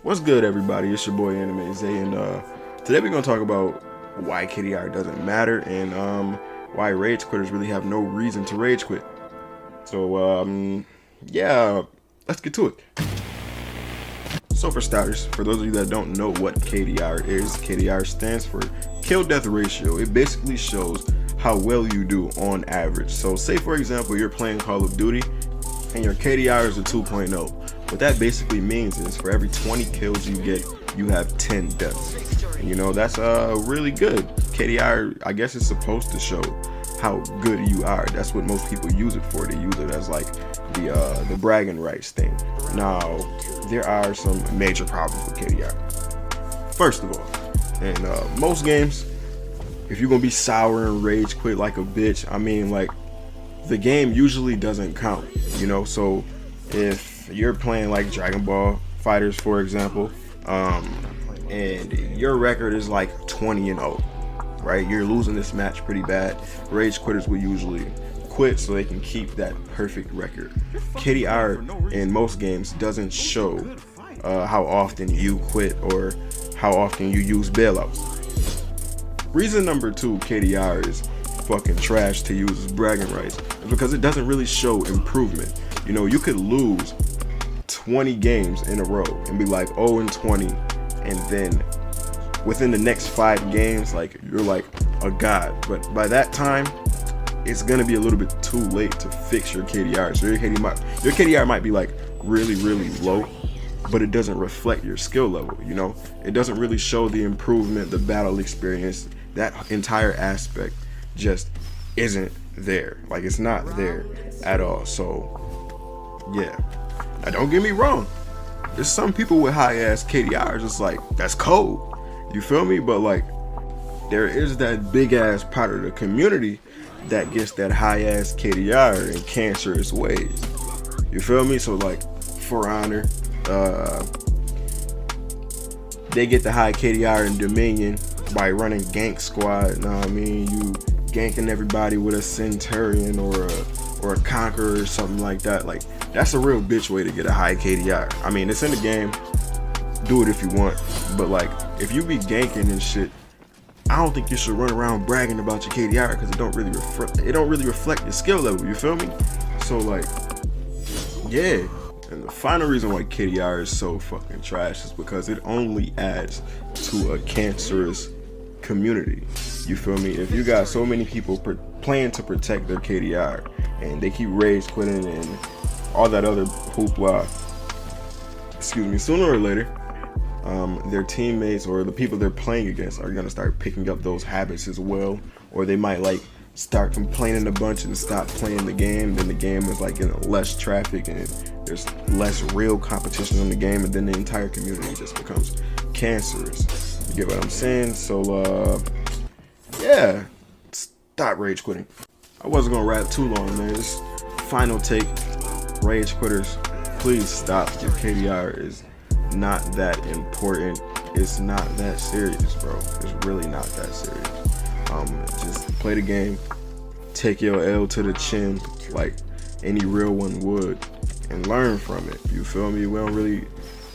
What's good, everybody? It's your boy Anime Zay, and today we're gonna talk about why KDR doesn't matter and why rage quitters really have no reason to rage quit. So yeah, let's get to it. So for starters, for those of you that don't know what KDR is, KDR stands for kill death ratio. It basically shows how well you do on average. So say for example you're playing Call of Duty and your KDR is a 2.0. What that basically means is for every 20 kills you get, you have 10 deaths. And, you know, that's really good. KDR, I guess, is supposed to show how good you are. That's what most people use it for. They use it as like the bragging rights thing. Now, there are some major problems with KDR. First of all, in most games, if you're gonna be sour and rage quit like a bitch, I mean, like, the game usually doesn't count, you know. So if you're playing like Dragon Ball Fighters, for example, and your record is like 20-0, right? You're losing this match pretty bad. Rage quitters will usually quit so they can keep that perfect record. KDR in most games doesn't show how often you quit or how often you use bailouts. Reason number two KDR is fucking trash to use as bragging rights is because it doesn't really show improvement. You know, you could lose 20 games in a row and be like 0-20, and then within the next 5 games, like, you're like a god. But by that time, it's gonna be a little bit too late to fix your KDR. So your KDR might be like really low, but it doesn't reflect your skill level. You know, it doesn't really show the improvement, the battle experience. That entire aspect just isn't there. Like, it's not there at all. So yeah. Now, don't get me wrong, there's some people with high ass KDRs, it's like, that's cold, you feel me? But like, there is that big ass part of the community that gets that high ass KDR in cancerous ways, you feel me? So like, For Honor, they get the high KDR in Dominion by running gank squad. Know what I mean? You ganking everybody with a Centurion or a Conqueror or something like that. Like, that's a real bitch way to get a high KDR. I mean, it's in the game, do it if you want, but like, if you be ganking and shit, I don't think you should run around bragging about your KDR because it don't really reflect your skill level, you feel me? So like, yeah. And the final reason why KDR is so fucking trash is because it only adds to a cancerous community, you feel me? If you got so many people playing to protect their KDR and they keep rage quitting and all that other hoopla, excuse me, sooner or later, their teammates or the people they're playing against are gonna start picking up those habits as well, or they might like start complaining a bunch and stop playing the game. Then the game is like getting less traffic and there's less real competition in the game, and then the entire community just becomes cancerous. You get what I'm saying? So yeah, stop rage quitting. I wasn't gonna rap too long, man. This final take: rage quitters, please stop. Your KDR is not that important. It's not that serious, bro. It's really not that serious. Just play the game, take your L to the chin like any real one would, and learn from it. You feel me? We don't really,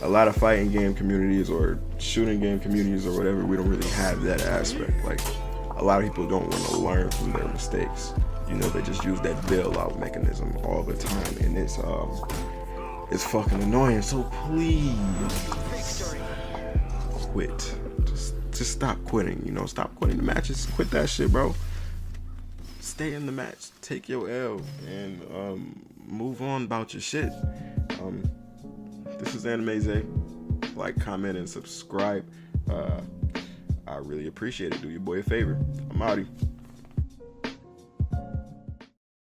a lot of fighting game communities or shooting game communities or whatever, we don't really have that aspect. Like, a lot of people don't want to learn from their mistakes. You know, they just use that bailout mechanism all the time, and it's fucking annoying. So please quit. Just stop quitting. You know, stop quitting the matches. Quit that shit, bro. Stay in the match. Take your L and move on about your shit. This is Anime Zay. Like, comment, and subscribe. I really appreciate it. Do your boy a favor. I'm outie.